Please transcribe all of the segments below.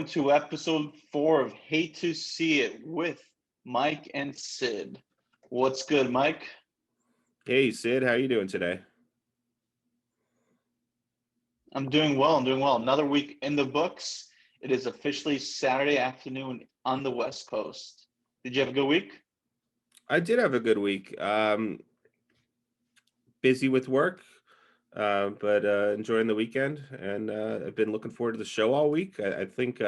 Welcome to episode 4 of Hate to See It with Mike and Sid. What's good, Mike? Hey, Sid, how you doing today? I'm doing well. Another week in the books. It is officially Saturday afternoon on the West Coast. Did you have a good week? I did have a good week. Busy with work, but enjoying the weekend, and I've been looking forward to the show all week. I think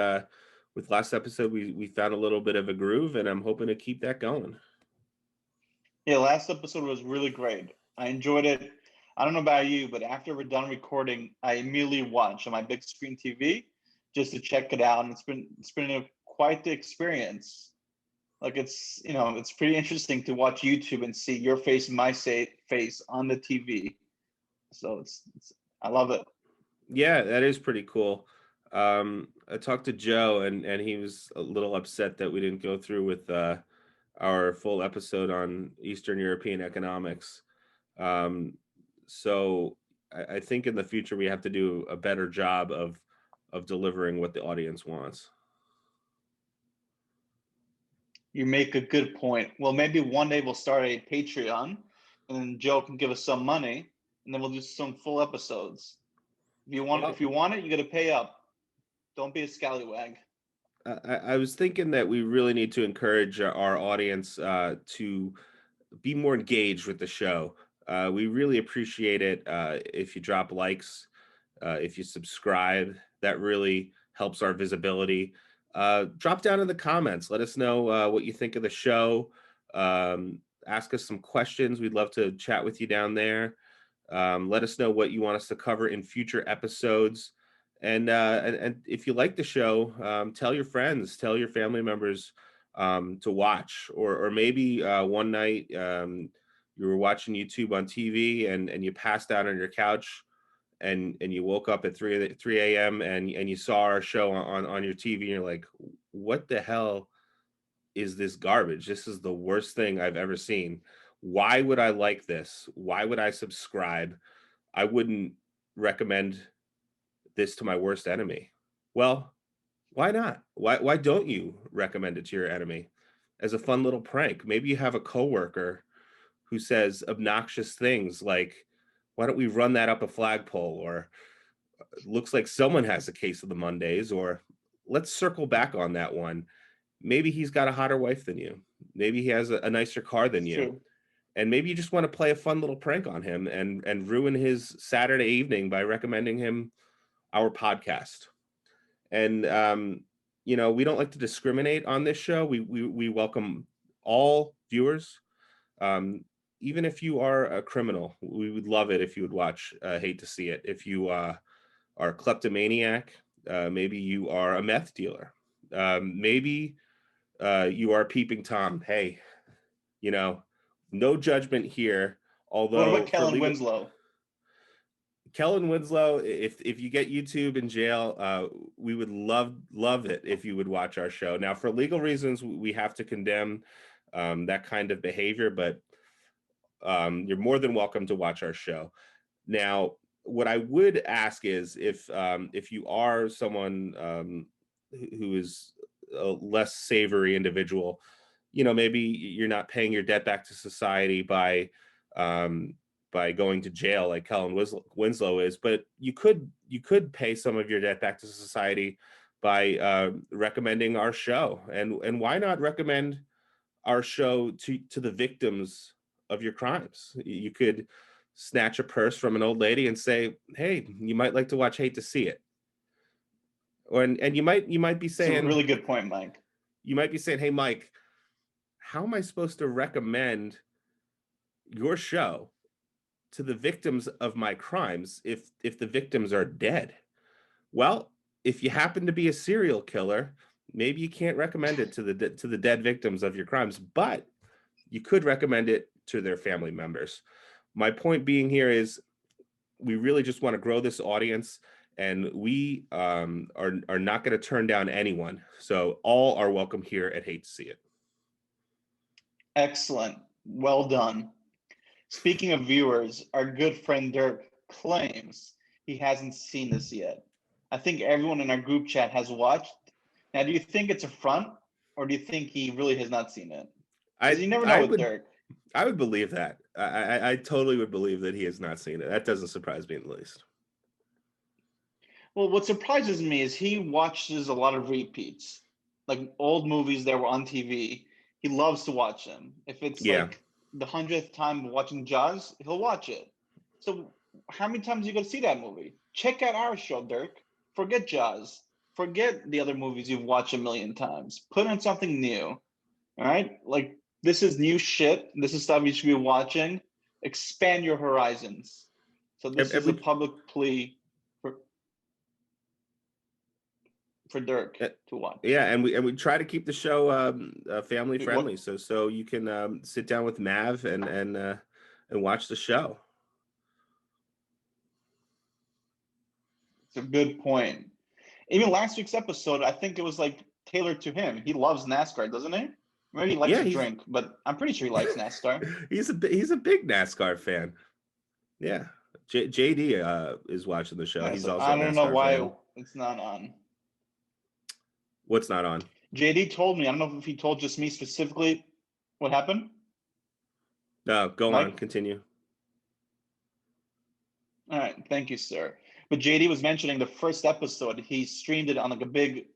with last episode we found a little bit of a groove, and I'm hoping to keep that going. Yeah, last episode was really great. I enjoyed it. I don't know about you, but after we're done recording, I immediately watch on my big screen TV just to check it out, and it's been quite the experience. Like it's pretty interesting to watch YouTube and see your face and my face on the TV. So it's I love it. Yeah, that is pretty cool. I talked to Joe, and he was a little upset that we didn't go through with our full episode on Eastern European economics. Um, so I think in the future we have to do a better job of delivering what the audience wants. You make a good point. Well, maybe one day we'll start a Patreon, and then Joe can give us some money, and then we'll do some full episodes. Well, If you want it, you got to pay up. Don't be a scallywag. I was thinking that we really need to encourage our audience to be more engaged with the show. We really appreciate it if you drop likes, if you subscribe. That really helps our visibility. Drop down in the comments. Let us know what you think of the show. Ask us some questions. We'd love to chat with you down there. Let us know what you want us to cover in future episodes. And if you like the show, tell your friends, tell your family members to watch. Or maybe one night you were watching YouTube on TV and you passed out on your couch and you woke up at 3 a.m. and you saw our show on your TV and you're like, what the hell is this garbage? This is the worst thing I've ever seen. Why would I like this? Why would I subscribe? I wouldn't recommend this to my worst enemy. Well, why not? Why don't you recommend it to your enemy as a fun little prank? Maybe you have a coworker who says obnoxious things like, why don't we run that up a flagpole? Or looks like someone has a case of the Mondays, or let's circle back on that one. Maybe he's got a hotter wife than you. Maybe he has a nicer car than It's you. true. And maybe you just want to play a fun little prank on him and ruin his Saturday evening by recommending him our podcast. And we don't like to discriminate on this show. We welcome all viewers. Even if you are a criminal, we would love it if you would watch Hate to See It. If you are a kleptomaniac, maybe you are a meth dealer, maybe you are peeping Tom. Hey, no judgment here. What Although about for Kellen legal, Winslow? Kellen Winslow, if you get YouTube in jail, we would love it if you would watch our show. Now, for legal reasons, we have to condemn that kind of behavior, but you're more than welcome to watch our show. Now, what I would ask is if you are someone who is a less savory individual, maybe you're not paying your debt back to society by going to jail like Kellen Winslow is, but you could pay some of your debt back to society by recommending our show. And why not recommend our show to the victims of your crimes? You could snatch a purse from an old lady and say, hey, you might like to watch Hate to See It. And you might be It's a saying, really good point, Mike. hey, Mike, how am I supposed to recommend your show to the victims of my crimes if the victims are dead? Well, if you happen to be a serial killer, maybe you can't recommend it to the dead victims of your crimes, but you could recommend it to their family members. My point being here is we really just want to grow this audience, and we are not going to turn down anyone. So all are welcome here at Hate to See It. Excellent. Well done. Speaking of viewers, our good friend Dirk claims he hasn't seen this yet. I think everyone in our group chat has watched, Now, do you think it's a front, or do you think he really has not seen it? Because I you never know I with would Dirk. I would believe that. I totally would believe that he has not seen it. That doesn't surprise me in the least. Well, what surprises me is he watches a lot of repeats, like old movies that were on TV. He loves to watch them. If it's Yeah. like the 100th time watching Jaws, he'll watch it. So, how many times are you going to see that movie? Check out our show, Dirk. Forget Jaws. Forget the other movies you've watched a million times. Put on something new. All right? Like, this is new shit. This is stuff you should be watching. Expand your horizons. So, this And is a we public plea for Dirk uh, to watch. yeah, and we try to keep the show family What? friendly, so you can sit down with Mav and watch the show. It's a good point. Even last week's episode, I think it was like tailored to him. He loves NASCAR, doesn't he? Maybe he likes Yeah, to drink, but I'm pretty sure he likes NASCAR. he's a big NASCAR fan. Yeah, JD is watching the show. Yeah, He's so also I a don't know NASCAR why fan. it's not on. What's not on? JD told me. I don't know if he told just me specifically what happened. No, go on, Mike. continue. All right, thank you, sir. But JD was mentioning the first episode. He streamed it on like a big,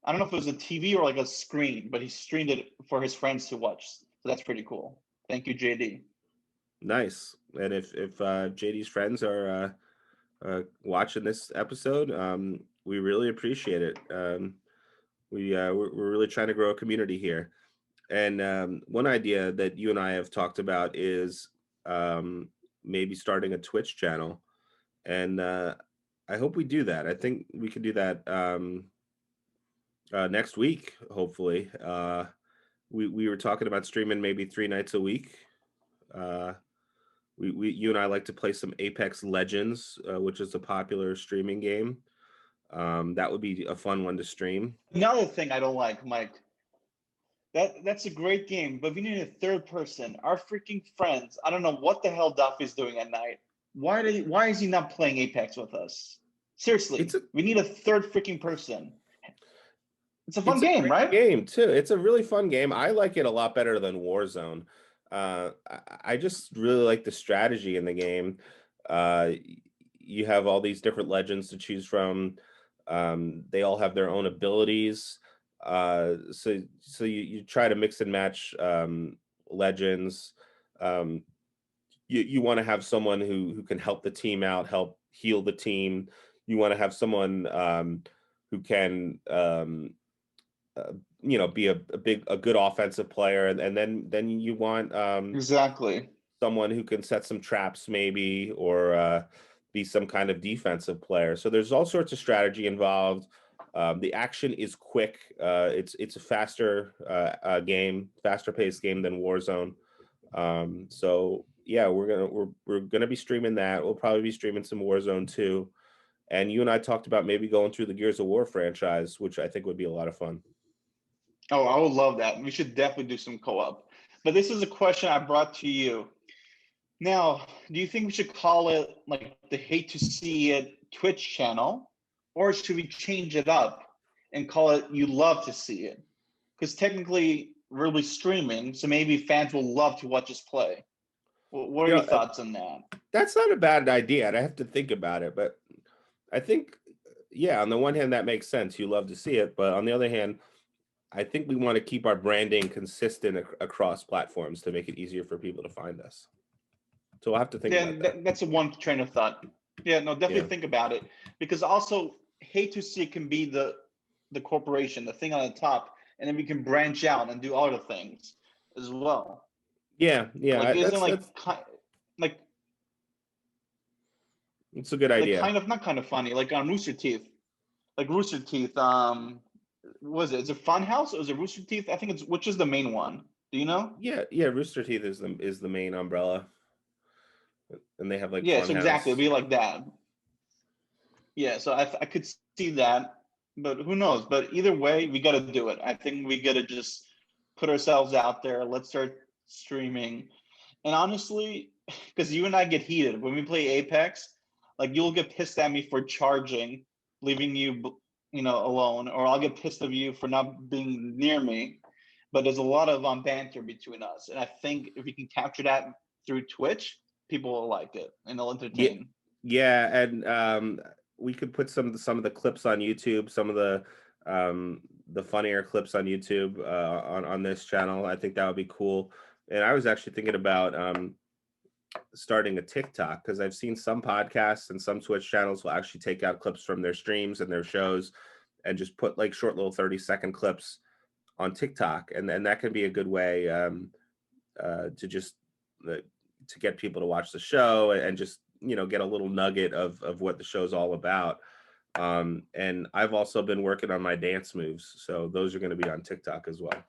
I don't know if it was a TV or like a screen, but he streamed it for his friends to watch. So that's pretty cool. Thank you, JD. Nice. And if JD's friends are watching this episode, we really appreciate it. We're really trying to grow a community here. And one idea that you and I have talked about is maybe starting a Twitch channel. And I hope we do that. I think we could do that next week, hopefully. We were talking about streaming maybe 3 nights a week. You and I like to play some Apex Legends, which is a popular streaming game. That would be a fun one to stream. Another thing I don't like, Mike, that's a great game, but we need a third person. Our freaking friends. I don't know what the hell Duffy's doing at night. Why is he not playing Apex with us? It's Seriously, a we need a third freaking person. It's a fun it's a game, great right? game too. It's a really fun game. I like it a lot better than Warzone. I just really like the strategy in the game. Uh, you have all these different legends to choose from. They all have their own abilities. So you try to mix and match legends. Um, you want to have someone who can help the team out, help heal the team. You want to have someone who can uh, be a good offensive player, and then you want Exactly. someone who can set some traps maybe, or be some kind of defensive player. So there's all sorts of strategy involved. The action is quick. It's a faster game, faster paced game than Warzone. So yeah, we're gonna be streaming that. We'll probably be streaming some Warzone too. And you and I talked about maybe going through the Gears of War franchise, which I think would be a lot of fun. Oh, I would love that. We should definitely do some co-op. But this is a question I brought to you. Now, do you think we should call it like the Hate to See It Twitch channel, or should we change it up and call it You Love to See It? Because technically we'll be streaming, so maybe fans will love to watch us play. What are You your know, thoughts on that? that's not a bad idea. I have to think about it, but I think, yeah, on the one hand, that makes sense. You love to see it, but on the other hand, I think we want to keep our branding consistent across platforms to make it easier for people to find us. So I'll have to think about Then that. that's a one train of thought. Yeah, no, Yeah. definitely think about it, because also Hate to See It can be the corporation, the thing on the top, and then we can branch out and do other things as well. Yeah, Like, isn't that's like it's a good like idea. kind of not kind of funny, like on Rooster Teeth, like Rooster Teeth. Was it? Is it Funhouse or is it Rooster Teeth? I think it's, which is the main one. Do you know? Yeah. Rooster Teeth is the main umbrella, and they have like Yeah, so exactly, it'd Funhouse. be like that. Yeah, so I could see that, but who knows? But either way, we got to do it. I think we got to just put ourselves out there. Let's start streaming. And honestly, because you and I get heated when we play Apex, like you'll get pissed at me for charging, leaving you alone, or I'll get pissed at you for not being near me. But there's a lot of banter between us, and I think if we can capture that through Twitch, people will like it and they'll Yeah, entertain. yeah, and we could put some of the clips on YouTube, some of the funnier clips on YouTube on this channel. I think that would be cool. And I was actually thinking about starting a TikTok, because I've seen some podcasts and some Twitch channels will actually take out clips from their streams and their shows and just put like short little 30-second clips on TikTok, and that can be a good way to just to get people to watch the show and just get a little nugget of what the show's all about. And I've also been working on my dance moves, so those are going to be on TikTok as well.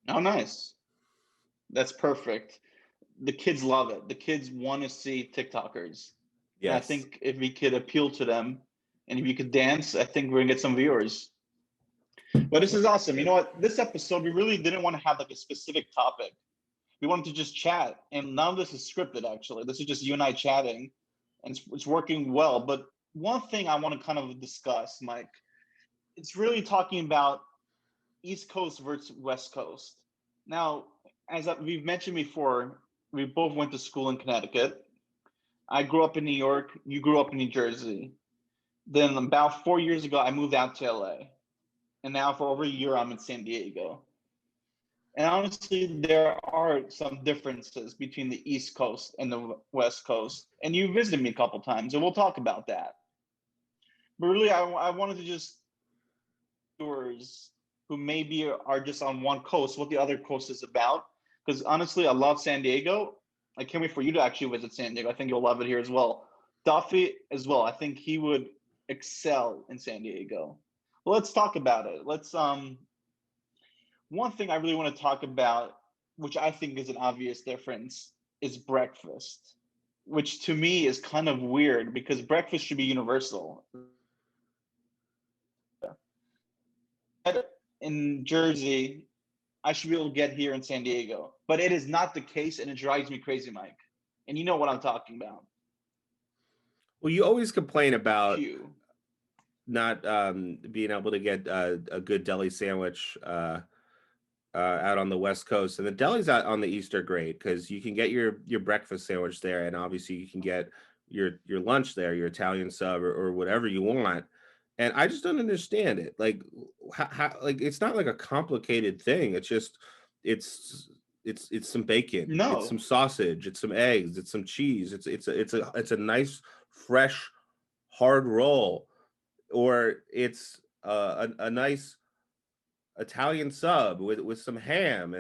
Oh, nice. That's perfect. The kids love it. The kids want to see TikTokers. Yes. And I think if we could appeal to them and if you could dance, I think we're gonna get some viewers. But this is awesome. You know what? This episode, we really didn't want to have like a specific topic. We wanted to just chat. And none of this is scripted, actually. This is just you and I chatting. And it's working well. But one thing I want to kind of discuss, Mike, it's really talking about East Coast versus West Coast. Now, as we've mentioned before, we both went to school in Connecticut. I grew up in New York. You grew up in New Jersey. Then about 4 years ago, I moved out to LA. And now for over a year, I'm in San Diego. And honestly, there are some differences between the East Coast and the West Coast. And you visited me a couple times, and we'll talk about that. But really, I wanted to just viewers who maybe are just on one coast, what the other coast is about. Because honestly, I love San Diego. I can't wait for you to actually visit San Diego. I think you'll love it here as well. Duffy as well. I think he would excel in San Diego. Well, let's talk about it. One thing I really want to talk about, which I think is an obvious difference, is breakfast, which to me is kind of weird because breakfast should be universal. In Jersey, I should be able to get here in San Diego, but it is not the case, and it drives me crazy, Mike. And you know what I'm talking about. Well, you always complain about Phew. not being able to get a good deli sandwich out on the West Coast, and the delis out on the East are great because you can get your breakfast sandwich there, and obviously you can get your lunch there, your Italian sub or whatever you want. And I just don't understand it. Like, how like it's not like a complicated thing. It's just it's some bacon, it's some No, sausage, it's some eggs, it's some cheese, it's a nice fresh hard roll, or it's a nice Italian sub with some ham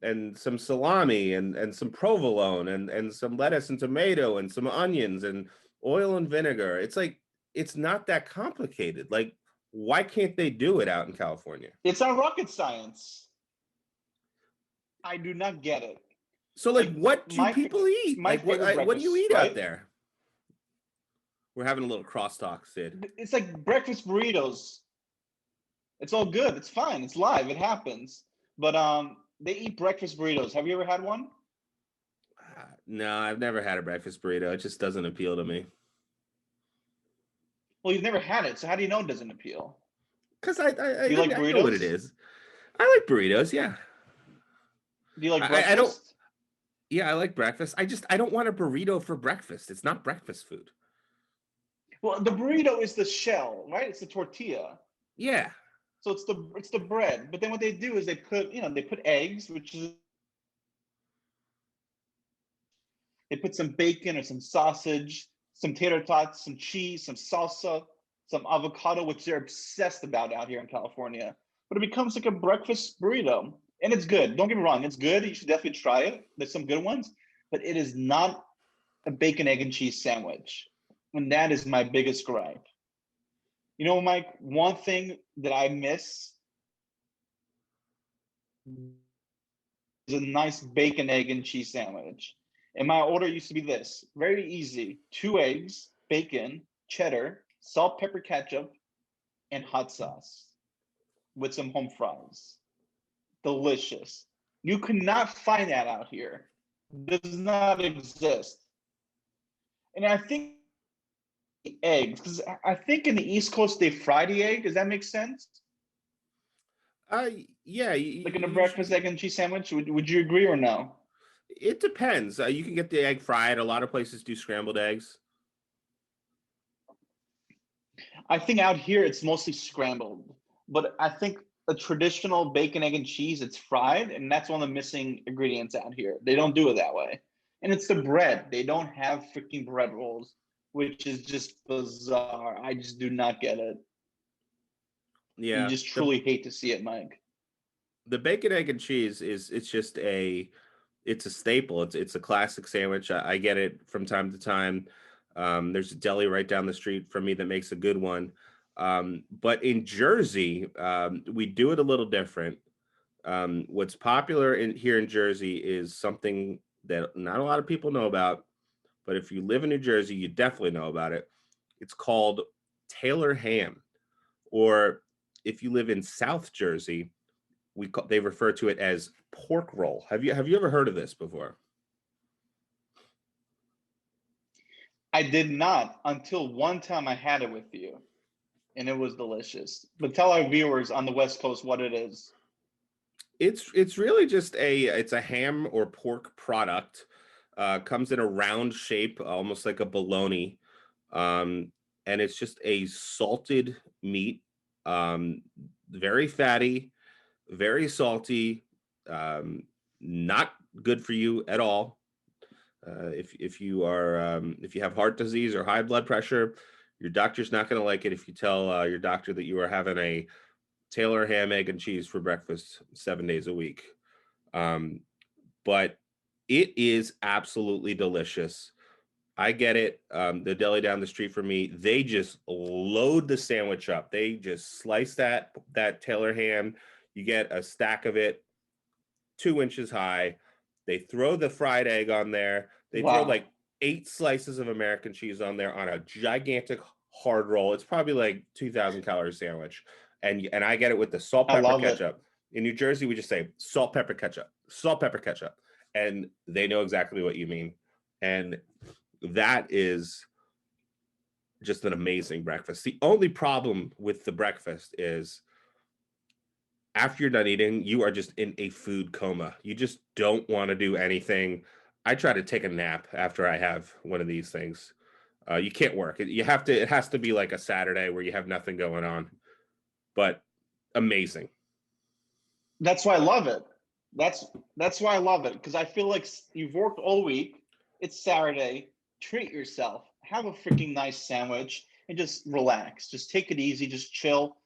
and some salami and some provolone and some lettuce and tomato and some onions and oil and vinegar. It's like it's not that complicated. Like, why can't they do it out in California? it's not rocket science. I do not get it. So, like, what do people eat? My Like, favorite what do you breakfast, eat out right? there? We're having a little crosstalk, Sid. It's like breakfast burritos. It's all good. It's fine. It's live. It happens. But they eat breakfast burritos. Have you ever had one? No, I've never had a breakfast burrito. It just doesn't appeal to me. Well, you've never had it, so how do you know it doesn't appeal? Because Do you like I know what it burritos? is. I like burritos, yeah. Do you like I don't. breakfast? Yeah, I like breakfast. I don't want a burrito for breakfast. It's not breakfast food. Well, the burrito is the shell, right? It's the tortilla. Yeah. So it's the bread. But then what they do is they put eggs, which is they put some bacon or some sausage, some tater tots, some cheese, some salsa, some avocado, which they're obsessed about out here in California. But it becomes like a breakfast burrito. And it's good. Don't get me wrong, it's good. You should definitely try it. There's some good ones, but it is not a bacon, egg, and cheese sandwich. And that is my biggest gripe. You know, Mike, one thing that I miss is a nice bacon, egg, and cheese sandwich. And my order used to be this very easy: 2 eggs, bacon, cheddar, salt, pepper, ketchup, and hot sauce with some home fries. Delicious. You could not find that out here. It does not exist. And I think eggs? Because I think in the East Coast they fry the egg. Does that make sense? Yeah, Like in a breakfast egg and cheese sandwich? Would you agree or no? it depends. You can get the egg fried. A lot of places do scrambled eggs. I think out here it's mostly scrambled, but I think a traditional bacon, egg, and cheese, it's fried, and that's one of the missing ingredients out here. They don't do it that way. And it's the bread. They don't have freaking bread rolls, which is just bizarre. I just do not get it. You Yeah, just truly hate to see it, Mike. the bacon, egg, and cheese it's a staple. It's a classic sandwich. I get it from time to time. There's a deli right down the street from me that makes a good one. But in Jersey, we do it a little different. What's popular here in Jersey is something that not a lot of people know about, but if you live in New Jersey, you definitely know about it. It's called Taylor ham, or if you live in South Jersey, they refer to it as pork roll. Have you ever heard of this before? I did not until one time I had it with you, and it was delicious. But tell our viewers on the West Coast what it is. It's really just it's a ham or pork product. Comes in a round shape, almost like a bologna, um, and it's just a salted meat. Um, Very fatty, very salty, um, not good for you at all. If you have heart disease or high blood pressure, your doctor's not going to like it if you tell your doctor that you are having a Taylor ham, egg, and cheese for breakfast 7 days a week. Um, but it is absolutely delicious. I get it. The deli down the street from me, they just load the sandwich up. They just slice that Taylor ham. You get a stack of it, 2 inches high. They throw the fried egg on there. They throw Wow. like 8 slices of American cheese on there on a gigantic hard roll. It's probably like 2,000 calorie sandwich, and I get it with the salt I pepper love it. ketchup. In New Jersey, we just say salt pepper ketchup, and they know exactly what you mean. And that is just an amazing breakfast. The only problem with the breakfast is after you're done eating, you are just in a food coma. You just don't want to do anything. I try to take a nap after I have one of these things. You can't work. You have to. It has to be like a Saturday where you have nothing going on. But amazing. That's why I love it. That's that's why I love it because I feel like you've worked all week. It's Saturday. Treat yourself. Have a freaking nice sandwich and just relax. Just take it easy. Just chill.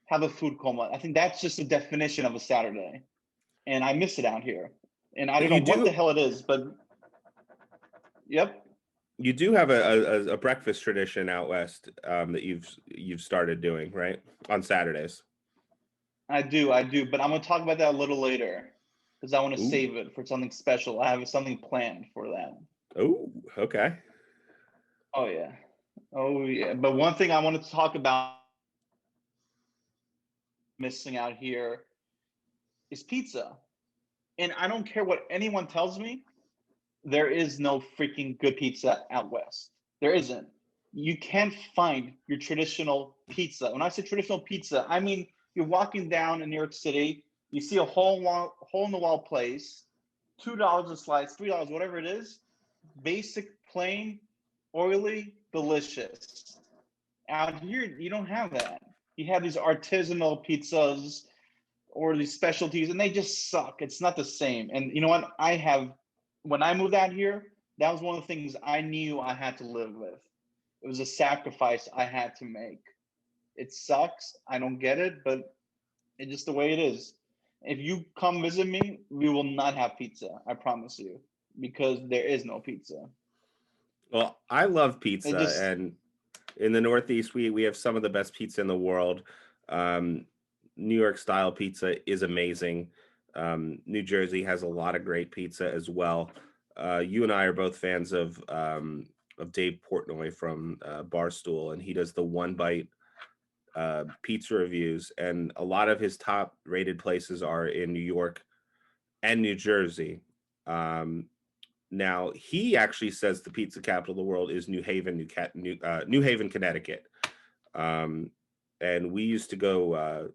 Have a food coma. I think that's just the definition of a Saturday, and I miss it out here. And I don't know You what the do. hell it is, but yep, You do have a breakfast tradition out west that you've started doing, right, on Saturdays. I do. I do. But I'm gonna talk about that a little later because I want to Ooh. save it for something special. I have something planned for that. Oh, okay. Oh yeah. Oh yeah. But one thing I wanted to talk about missing out here is pizza. And I don't care what anyone tells me, there is no freaking good pizza out west. There isn't. You can't find your traditional pizza. When I say traditional pizza, I mean you're walking down in New York City, you see a hole in the wall place, $2 a slice, $3, whatever it is, basic, plain, oily, delicious. Out here, you don't have that. You have these artisanal pizzas or these specialties, and they just suck. It's not the same. And you know what? When I moved out here, that was one of the things I knew I had to live with. It was a sacrifice I had to make. It sucks. I don't get it, but it's just the way it is. If you come visit me, we will not have pizza. I promise you, because there is no pizza. Well, I love It pizza, just and in the Northeast, we have some of the best pizza in the world. Um, New York style pizza is amazing. New Jersey has a lot of great pizza as well. You and I are both fans of Dave Portnoy from Barstool, and he does the One Bite pizza reviews, and a lot of his top rated places are in New York and New Jersey. Um, Now, he actually says the pizza capital of the world is New Haven, New Haven, Connecticut. And we used to go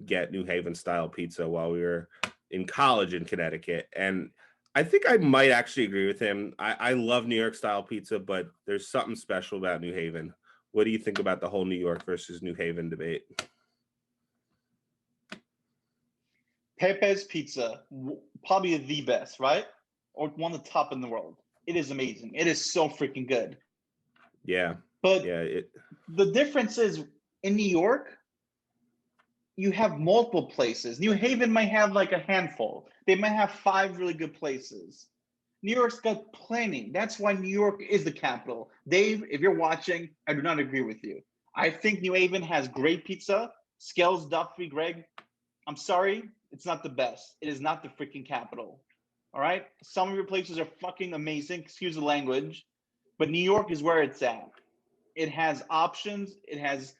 get New Haven style pizza while we were in college in Connecticut. And I think I might actually agree with him. I love New York style pizza, but there's something special about New Haven. What do you think about the whole New York versus New Haven debate? Pepe's Pizza, probably the best, right? Or one of the top in the world. It is amazing. It is so freaking good. Yeah. But Yeah. the difference is in New York, you have multiple places. New Haven might have like a handful. They might have 5 really good places. New York's got plenty. That's why New York is the capital. Dave, if you're watching, I do not agree with you. I think New Haven has great pizza. Scales, Duffy, Greg, I'm sorry, it's not the best. It is not the freaking capital. All right? Some of your places are fucking amazing, excuse the language, but New York is where it's at. It has options. It has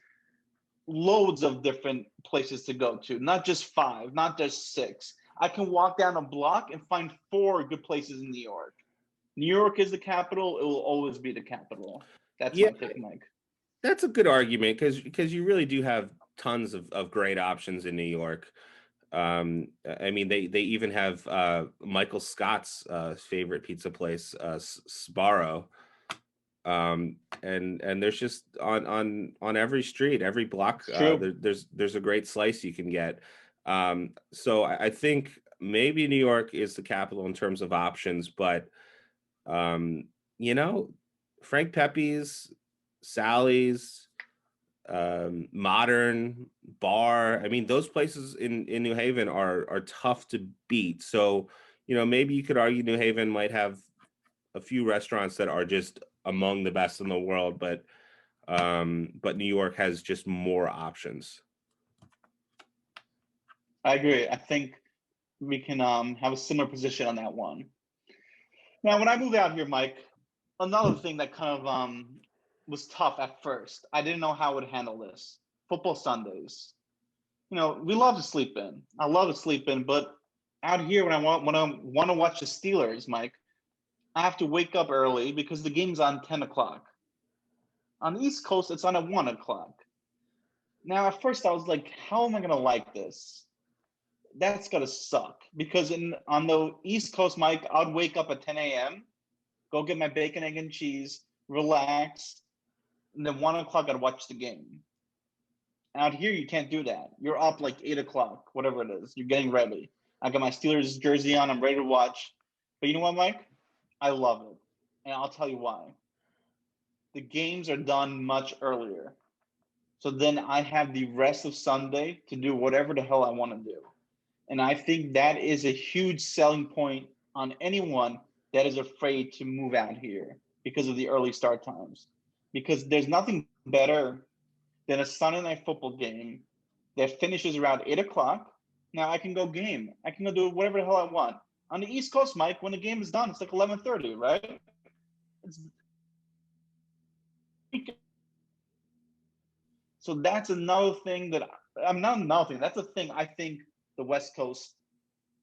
loads of different places to go to, not just 5, not just 6. I can walk down a block and find 4 good places in New York. New York is the capital. It will always be the capital. That's my take, Mike. That's a good argument because you really do have tons of great options in New York. I mean, they even have Michael Scott's favorite pizza place, Sbarro. And there's just on every street, every block, there's a great slice you can get. So I think maybe New York is the capital in terms of options, but you know, Frank Pepe's, Sally's, Modern, Bar. I mean, those places in New Haven are tough to beat. So, you know, maybe you could argue New Haven might have a few restaurants that are just among the best in the world, but New York has just more options. I agree. I think we can have a similar position on that one. Now, when I moved out here, Mike, another thing that kind of was tough at first. I didn't know how I would handle this. Football Sundays. You know, we love to sleep in. I love to sleep in, but out here when I want to watch the Steelers, Mike, I have to wake up early because the game's on 10 o'clock. On the East Coast, it's on at 1 o'clock. Now, at first, I was like, how am I going to like this? That's going to suck. Because on the East Coast, Mike, I'd wake up at 10 a.m., go get my bacon, egg, and cheese, relax, and then 1 o'clock, I'd watch the game. Out here, you can't do that. You're up like 8 o'clock, whatever it is. You're getting ready. I got my Steelers jersey on. I'm ready to watch. But you know what, Mike? I love it. And I'll tell you why. The games are done much earlier. So then I have the rest of Sunday to do whatever the hell I want to do. And I think that is a huge selling point on anyone that is afraid to move out here because of the early start times. Because there's nothing better than a Sunday night football game that finishes around 8 o'clock. Now I can go game. I can go do whatever the hell I want. On the East Coast, Mike, when the game is done, it's like 11:30, right? So that's another thing that I'm not another thing. That's a thing I think the West Coast,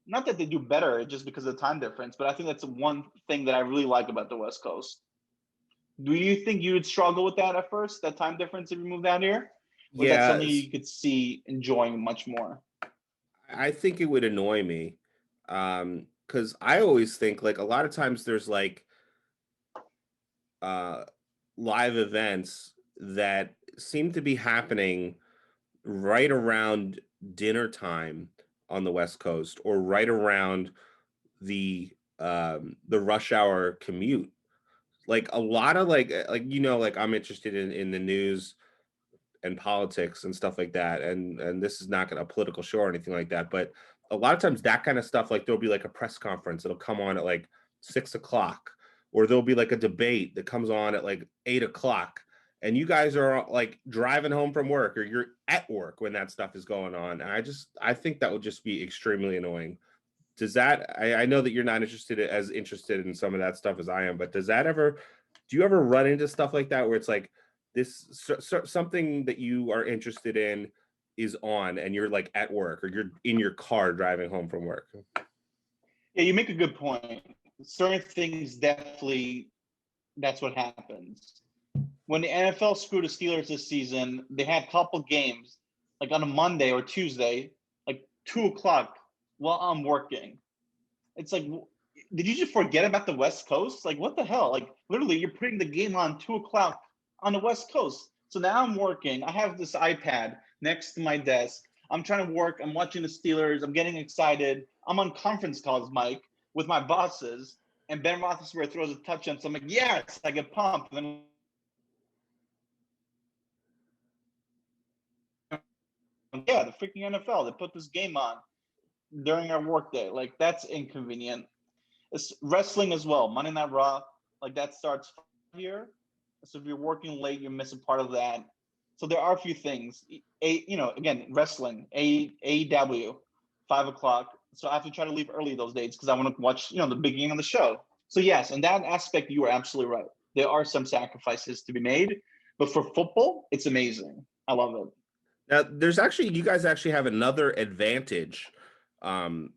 not that they do better just because of the time difference, but I think that's one thing that I really like about the West Coast. Do you think you would struggle with that at first, that time difference if you moved down here? Or is that something you could see enjoying much more? I think it would annoy me. Because I always think like a lot of times there's like live events that seem to be happening right around dinner time on the West Coast or right around the rush hour commute. Like a lot of like you know, like I'm interested in the news and politics and stuff like that, and this is not a political show or anything like that, but a lot of times that kind of stuff, like there'll be like a press conference, it'll come on at like 6 o'clock, or there'll be like a debate that comes on at like 8 o'clock, and you guys are like driving home from work or you're at work when that stuff is going on. And I think that would just be extremely annoying. Does that, I know that you're not as interested in some of that stuff as I am, but do you ever run into stuff like that where it's like this something that you are interested in is on and you're like at work or you're in your car driving home from work? Yeah, you make a good point. certain things definitely, that's what happens. When the NFL screwed the Steelers this season, they had a couple games like on a Monday or Tuesday, like 2 o'clock while I'm working. It's like, did you just forget about the West Coast? Like, what the hell? Like, literally, you're putting the game on 2 o'clock on the West Coast. So now I'm working. I have this iPad next to my desk. I'm trying to work. I'm watching the Steelers. I'm getting excited. I'm on conference calls, Mike, with my bosses. And Ben Roethlisberger throws a touchdown. So I'm like, yes, I get pumped. And then yeah, the freaking NFL, they put this game on during our workday. Like, that's inconvenient. It's wrestling as well. Monday Night Raw, like that starts here. So if you're working late, you're missing part of that. So there are a few things. Again, wrestling, AEW, 5 o'clock. So I have to try to leave early those days because I want to watch, the beginning of the show. So yes, in that aspect, you are absolutely right. There are some sacrifices to be made, but for football, it's amazing. I love it. Now, you guys actually have another advantage out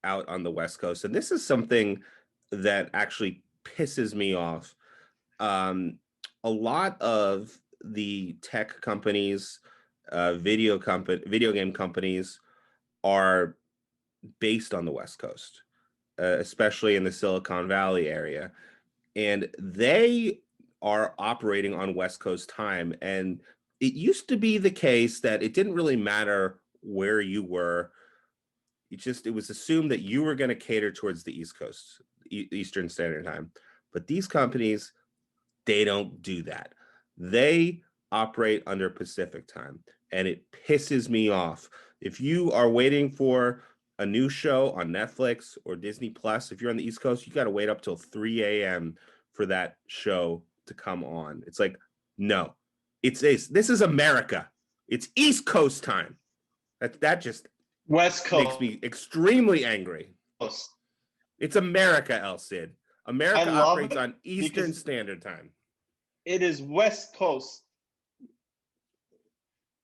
on the West Coast, and this is something that actually pisses me off. A lot of the tech companies, video game companies are based on the West Coast, especially in the Silicon Valley area, and they are operating on West Coast time. And it used to be the case that it didn't really matter where you were. It was assumed that you were going to cater towards the East Coast, Eastern Standard Time. But these companies, they don't do that. They operate under Pacific time, and it pisses me off. If you are waiting for a new show on Netflix or Disney Plus, if you're on the East Coast, you got to wait up till 3 a.m. for that show to come on. It's like, no, this is America. It's East Coast time. That just West Coast makes me extremely angry. It's America, El Cid. America operates on Eastern Standard Time. It is West Coast.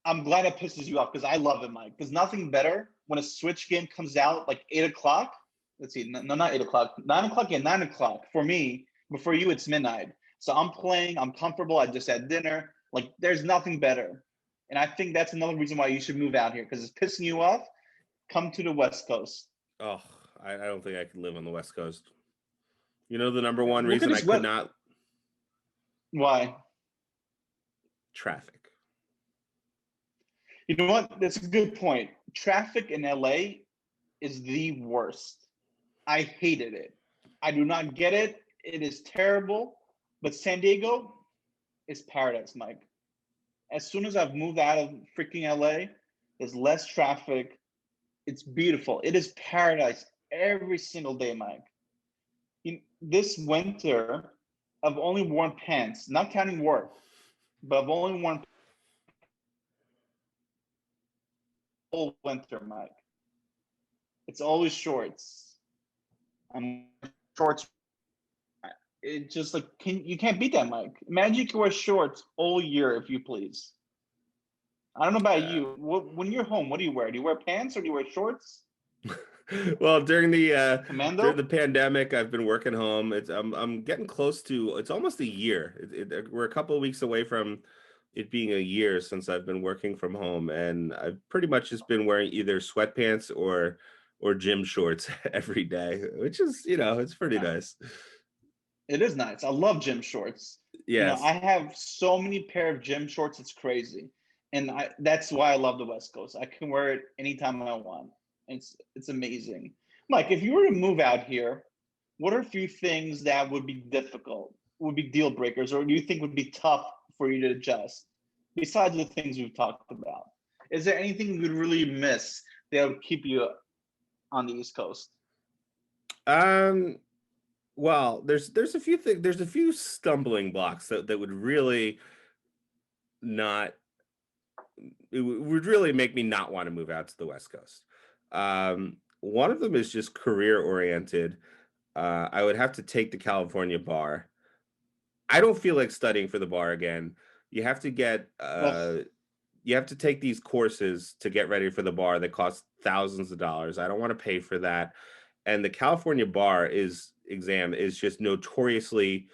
I'm glad it pisses you off because I love it, Mike. There's nothing better when a Switch game comes out like 8 o'clock. Let's see, no, not 8 o'clock. 9 o'clock, yeah, 9 o'clock for me. But for you, it's midnight. So I'm playing. I'm comfortable. I just had dinner. Like, there's nothing better. And I think that's another reason why you should move out here because it's pissing you off. Come to the West Coast. Oh, I don't think I could live on the West Coast. You know the number one reason I could not? Why? Traffic. You know what? That's a good point. Traffic in LA is the worst. I hated it. I do not get it. It is terrible. But San Diego is paradise, Mike. As soon as I've moved out of freaking LA, there's less traffic. It's beautiful. It is paradise every single day, Mike. This winter, I've only worn pants, not counting work, but I've only worn all winter, Mike. It's always shorts. I'm shorts. It just like you can't beat that, Mike. Imagine you can wear shorts all year if you please. I don't know about you. When you're home, what do you wear? Do you wear pants or do you wear shorts? Well, during the pandemic, I've been working home. I'm getting close to. It's almost a year. We're a couple of weeks away from it being a year since I've been working from home, and I've pretty much just been wearing either sweatpants or gym shorts every day, which is it's pretty nice. It is nice. I love gym shorts. Yes. I have so many pair of gym shorts. It's crazy, and that's why I love the West Coast. I can wear it anytime I want. It's amazing. Mike, if you were to move out here, what are a few things that would be difficult, would be deal breakers, or do you think would be tough for you to adjust, besides the things we've talked about? Is there anything you would really miss that would keep you on the East Coast? Well, there's a few things. There's a few stumbling blocks that would really not. It would really make me not want to move out to the West Coast. One of them is just career oriented. I would have to take the California bar. I don't feel like studying for the bar again. You have to get you have to take these courses to get ready for the bar that cost thousands of dollars. I don't want to pay for that. And the California bar is exam is just notoriously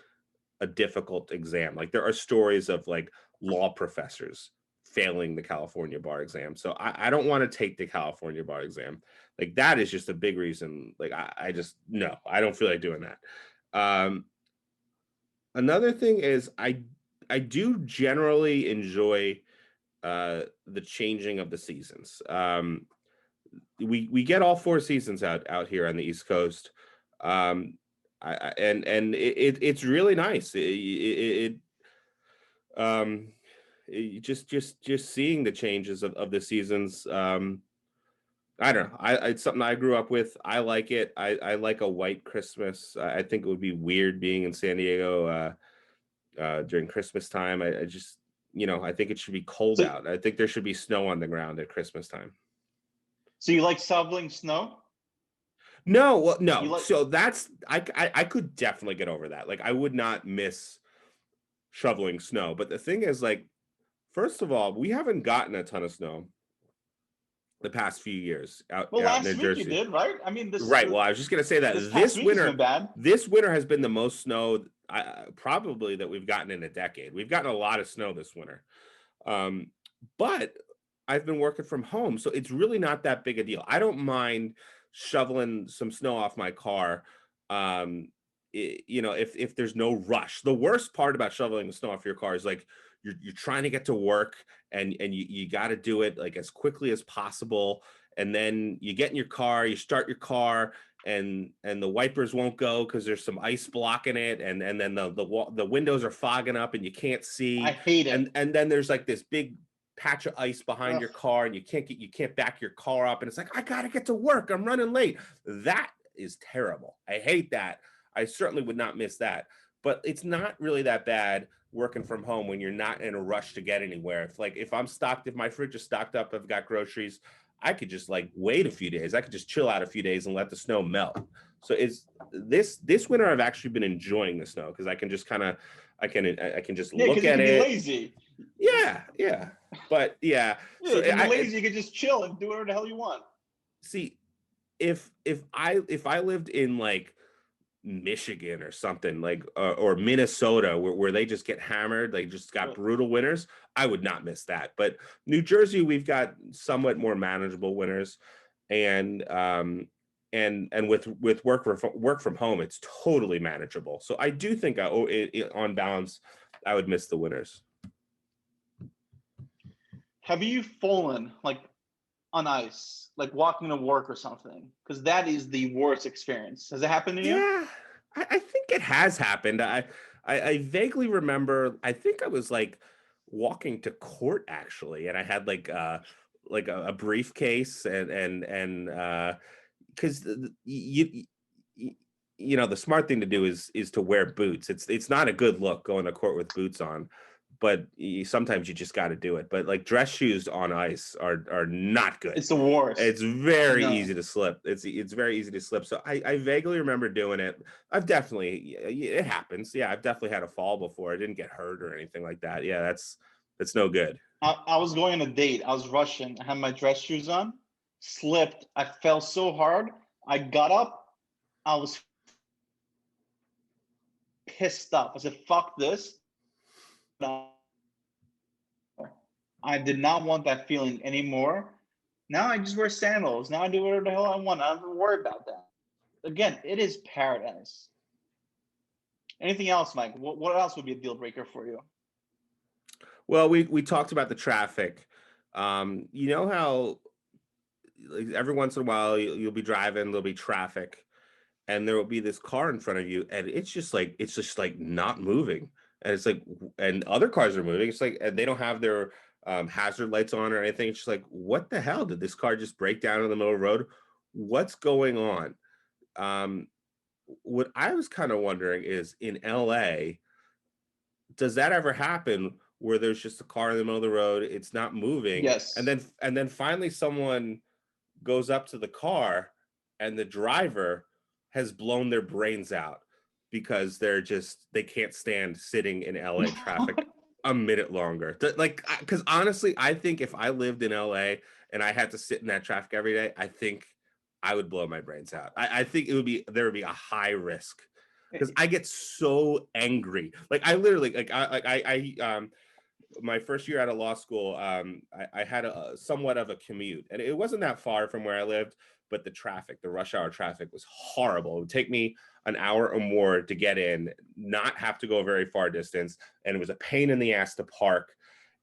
a difficult exam. Like there are stories of like law professors failing the California bar exam. So I don't want to take the California bar exam. Like that is just a big reason. Like I just, no, I don't feel like doing that. Another thing is I do generally enjoy the changing of the seasons. We get all 4 seasons out here on the East Coast. And it's really nice. Just seeing the changes of the seasons. I don't know. It's something I grew up with. I like it. I like a white Christmas. I think it would be weird being in San Diego during Christmas time. I just, I think it should be cold So, out. I think there should be snow on the ground at Christmas time. so you like shoveling snow? No, well, You no. like So that's I could definitely get over that. Like I would not miss shoveling snow. But the thing is, like, first of all, we haven't gotten a ton of snow the past few years well, out in New last week you Jersey. did, right? I mean, Right. Well, I was just gonna say that this past week has been bad. this winter has been the most snow probably that we've gotten in a decade. We've gotten a lot of snow this winter, but I've been working from home, so it's really not that big a deal. I don't mind shoveling some snow off my car. If there's no rush. The worst part about shoveling the snow off your car is like you're trying to get to work and you got to do it like as quickly as possible. And then you get in your car, you start your car, and the wipers won't go because there's some ice blocking it, and then the windows are fogging up and you can't see. I hate it. And then there's like this big patch of ice behind Ugh. your car, and you can't back your car up, and it's like I gotta get to work. I'm running late. That is terrible. I hate that. I certainly would not miss that. But it's not really that bad working from home when you're not in a rush to get anywhere. If my fridge is stocked up, I've got groceries, I could just like wait a few days. I could just chill out a few days and let the snow melt. So it's this winter I've actually been enjoying the snow because I can just I can just look at it. Lazy. Yeah. But yeah. So lazy, you can just chill and do whatever the hell you want. See, if I lived in like Michigan or something like or Minnesota where they just get hammered, they just got brutal winters, I would not miss that. But New Jersey, we've got somewhat more manageable winters, and with work from home, it's totally manageable. So I do think on balance, I would miss the winters. Have you fallen like on ice, like walking to work or something? Because that is the worst experience. Has it happened to you? Yeah, I think it has happened. I vaguely remember. I think I was like walking to court actually, and I had like a briefcase and because the smart thing to do is to wear boots. It's not a good look going to court with boots on, but sometimes you just got to do it. But like dress shoes on ice are not good. It's the worst. It's very easy to slip. It's very easy to slip. So I vaguely remember doing it. It happens. Yeah, I've definitely had a fall before. I didn't get hurt or anything like that. Yeah, that's no good. I was going on a date. I was rushing. I had my dress shoes on, slipped. I fell so hard. I got up. I was pissed off. I said, "Fuck this." I did not want that feeling anymore. Now I just wear sandals. Now I do whatever the hell I want. I don't have to worry about that. Again, it is paradise. Anything else, Mike? What else would be a deal breaker for you? Well, we talked about the traffic. You know how like, every once in a while you'll be driving, there'll be traffic, and there will be this car in front of you, and it's just like not moving. And it's like, and other cars are moving. It's like, and they don't have their hazard lights on or anything. It's just like, what the hell? Did this car just break down in the middle of the road? What's going on? What I was kind of wondering is in LA, does that ever happen where there's just a car in the middle of the road, it's not moving? Yes. And then finally someone goes up to the car and the driver has blown their brains out because they can't stand sitting in LA traffic a minute longer. Like, because honestly, I think if I lived in LA and I had to sit in that traffic every day, I think I would blow my brains out. I think there would be a high risk because I get so angry. Like I literally my first year out of law school, I had a somewhat of a commute, and it wasn't that far from where I lived, but the rush hour traffic was horrible. It would take me an hour or more to get in, not have to go a very far distance, and it was a pain in the ass to park.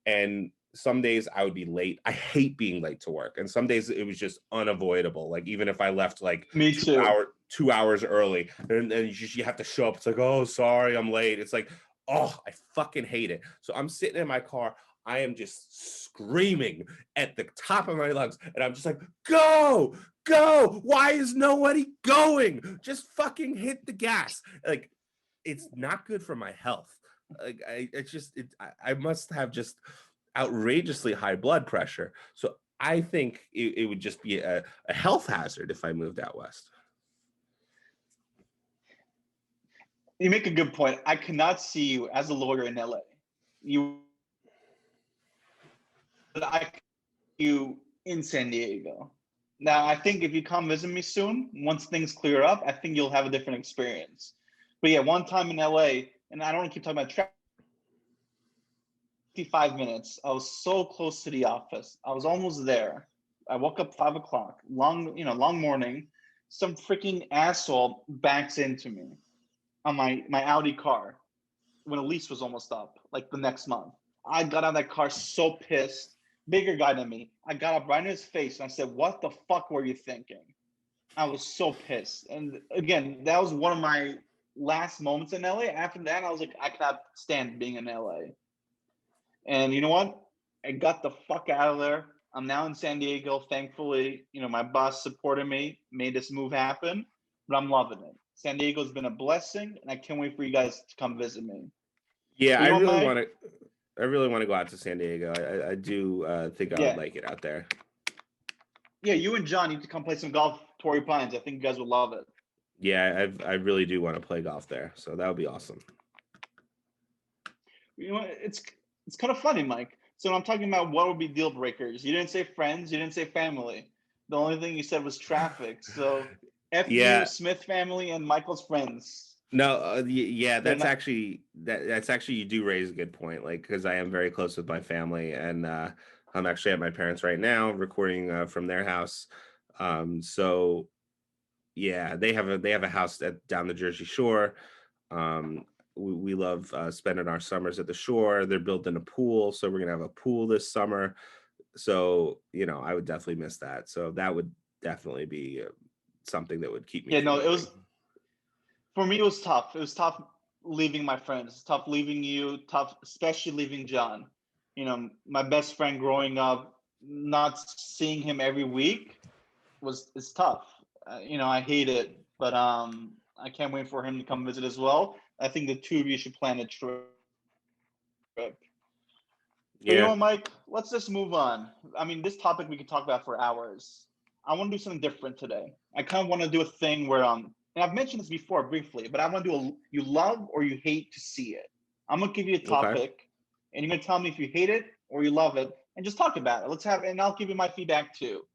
And some days I would be late. I hate being late to work, and some days it was just unavoidable. Like even if I left like Me too. 2 hours early, and you have to show up. It's like, oh, sorry, I'm late. It's like, oh, I fucking hate it. So I'm sitting in my car. I am just screaming at the top of my lungs, and I'm just like, go, go. Why is nobody going? Just fucking hit the gas. Like, it's not good for my health. Like, I must have just outrageously high blood pressure. So I think it would just be a health hazard if I moved out west. You make a good point. I cannot see you as a lawyer in LA. I you in San Diego. Now, I think if you come visit me soon, once things clear up, I think you'll have a different experience. But yeah, one time in LA, and I don't want to keep talking about traffic. 55 minutes. I was so close to the office. I was almost there. I woke up 5 o'clock. Long morning. Some freaking asshole backs into me on my Audi car when a lease was almost up, like the next month. I got out of that car so pissed. Bigger guy than me. I got up right in his face and I said, "What the fuck were you thinking?" I was so pissed. And again, that was one of my last moments in LA. After that, I was like, I cannot stand being in LA. And you know what? I got the fuck out of there. I'm now in San Diego. Thankfully, my boss supported me, made this move happen, but I'm loving it. San Diego's been a blessing, and I can't wait for you guys to come visit me. Yeah, I really want to go out to San Diego. I do think I would like it out there. Yeah, you and John need to come play some golf, Torrey Pines. I think you guys would love it. Yeah, I really do want to play golf there, so that would be awesome. It's kind of funny, Mike. So I'm talking about what would be deal breakers. You didn't say friends. You didn't say family. The only thing you said was traffic. So you, Smith family, and Michael's friends. No, that's actually you do raise a good point. Like, because I am very close with my family, and I'm actually at my parents right now recording from their house. So yeah, they have a house down the Jersey Shore. We love spending our summers at the shore. They're building a pool, so we're gonna have a pool this summer. So I would definitely miss that. So that would definitely be something that would keep me. Yeah, no, it was for me. It was tough. It was tough leaving my friends. It's tough leaving you. Tough, especially leaving John. My best friend growing up, not seeing him every week it's tough. I hate it, but I can't wait for him to come visit as well. I think the two of you should plan a trip. Yeah. But you know what, Mike? Let's just move on. I mean, this topic we could talk about for hours. I want to do something different today. I kind of want to do a thing where and I've mentioned this before briefly, but I want to do you love or you hate to see it. I'm gonna give you a topic, and you're gonna tell me if you hate it or you love it, and just talk about it. And I'll give you my feedback too.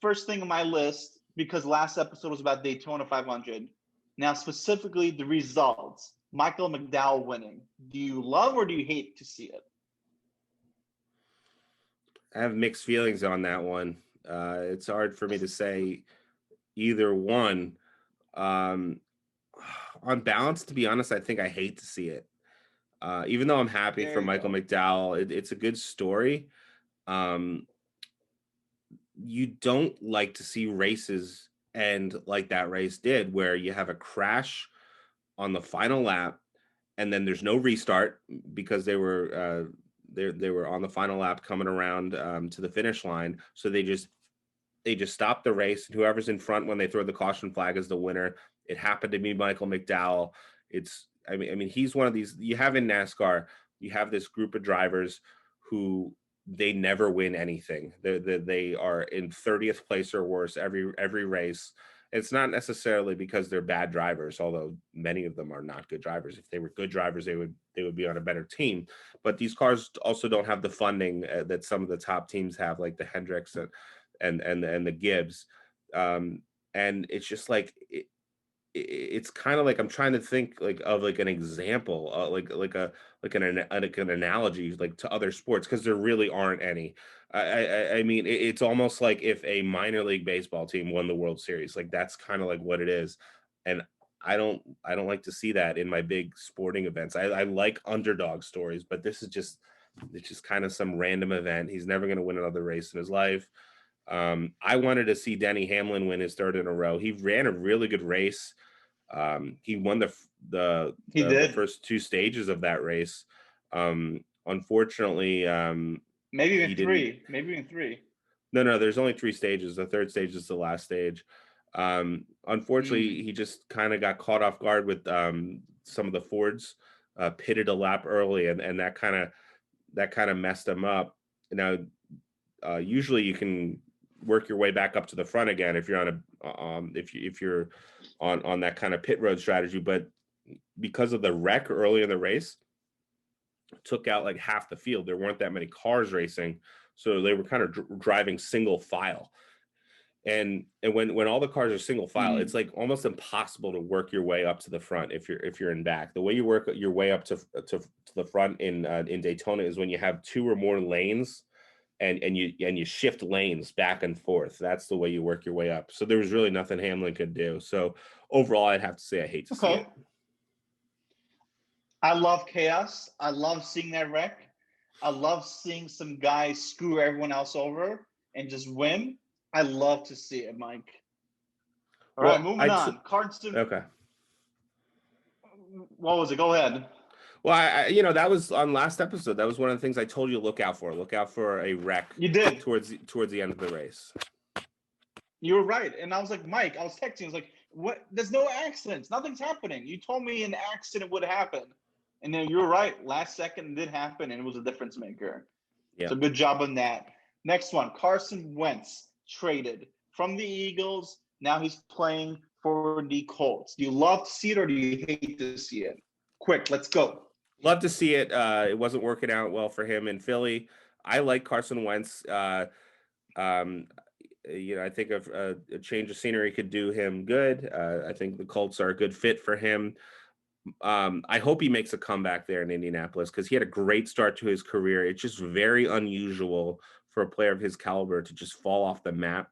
First thing on my list, because last episode was about Daytona 500. Now, specifically the results. Michael McDowell winning. Do you love or do you hate to see it? I have mixed feelings on that one. It's hard for me to say either one. On balance, to be honest, I think I hate to see it. Even though I'm happy for Michael McDowell, it's a good story. You don't like to see races end like that race did, where you have a crash on the final lap and then there's no restart because they were on the final lap coming around to the finish line. So they just stop the race, and whoever's in front when they throw the caution flag is the winner. It happened to be Michael McDowell. I mean, he's one of these you have in NASCAR. You have this group of drivers who they never win anything. They are in 30th place or worse every race. It's not necessarily because they're bad drivers, although many of them are not good drivers. If they were good drivers, they would be on a better team. But these cars also don't have the funding that some of the top teams have, like the Hendricks and the Gibbs. And it's just like it's kind of like I'm trying to think like of like an example, an analogy like to other sports, because there really aren't any. I mean, it's almost like if a minor league baseball team won the World Series, like that's kind of like what it is. And I don't like to see that in my big sporting events. I like underdog stories, but it's just kind of some random event. He's never going to win another race in his life. I wanted to see Denny Hamlin win his third in a row. He ran a really good race. He won He the did. first two stages of that race. Unfortunately, Maybe he even didn't. three. Maybe even three. No, there's only three stages. The third stage is the last stage. Unfortunately, Mm. he just kind of got caught off guard with some of the Fords, pitted a lap early, and that kind of messed him up. Now, usually you can work your way back up to the front again if you're on a if you're on that kind of pit road strategy, but because of the wreck early in the race, took out like half the field. There weren't that many cars racing, so they were kind of driving single file. And when all the cars are single file, Mm. it's like almost impossible to work your way up to the front if you're in back. The way you work your way up to the front in Daytona is when you have two or more lanes, and you shift lanes back and forth. That's the way you work your way up. So there was really nothing Hamlin could do. So overall, I'd have to say I hate to see Okay. it. I love chaos. I love seeing that wreck. I love seeing some guy screw everyone else over and just win. I love to see it, Mike. All right, Well, moving on. Carson, okay. what was it? Go ahead. Well, that was on last episode. That was one of the things I told you to look out for. Look out for a wreck You did. towards the end of the race. You were right. And I was like, Mike, I was texting. I was like, what? There's no accidents. Nothing's happening. You told me an accident would happen. And then you were right. Last second it did happen, and it was a difference maker. Yeah. So good job on that. Next one, Carson Wentz traded from the Eagles. Now he's playing for the Colts. Do you love to see it or do you hate to see it? Quick, let's go. Love to see it. It wasn't working out well for him in Philly. I like Carson Wentz. Um, I think a change of scenery could do him good. I think the Colts are a good fit for him. I hope he makes a comeback there in Indianapolis, because he had a great start to his career. It's just very unusual for a player of his caliber to just fall off the map.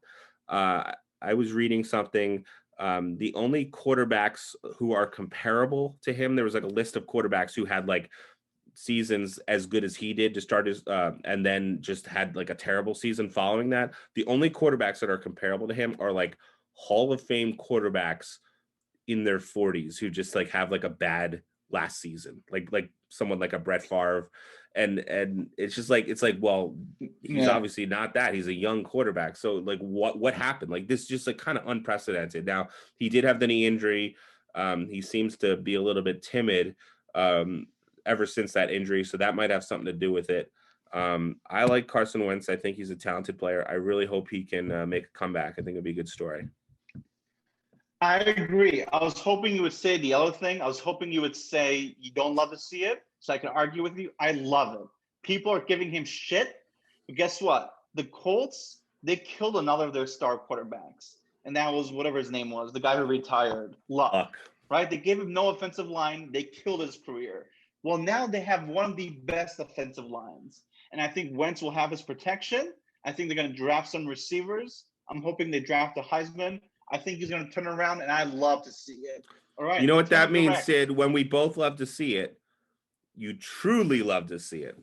I was reading something. The only quarterbacks who are comparable to him, there was like a list of quarterbacks who had like seasons as good as he did to start his, and then just had like a terrible season following that. The only quarterbacks that are comparable to him are like Hall of Fame quarterbacks in their 40s who just like have like a bad last season, like someone like a Brett Favre, and it's just like, it's like, well, he's Yeah. obviously not that. He's a young quarterback. So like what happened? Like this just like kind of unprecedented. Now he did have the knee injury. He seems to be a little bit timid ever since that injury, so that might have something to do with it. I like Carson Wentz. I think he's a talented player. I really hope he can make a comeback. I think it'd be a good story. I agree. I was hoping you would say the other thing. I was hoping you would say you don't love to see it, so I can argue with you. I love it. People are giving him shit, but guess what? The Colts, they killed another of their star quarterbacks, and that was whatever his name was, the guy who retired, Luck. Luck. Right? They gave him no offensive line. They killed his career. Well, now they have one of the best offensive lines, and I think Wentz will have his protection. I think they're going to draft some receivers. I'm hoping they draft a Heisman. I think he's going to turn around, and I love to see it. All right. You know what that Nintendo means, Direct. Sid? When we both love to see it, you truly love to see it.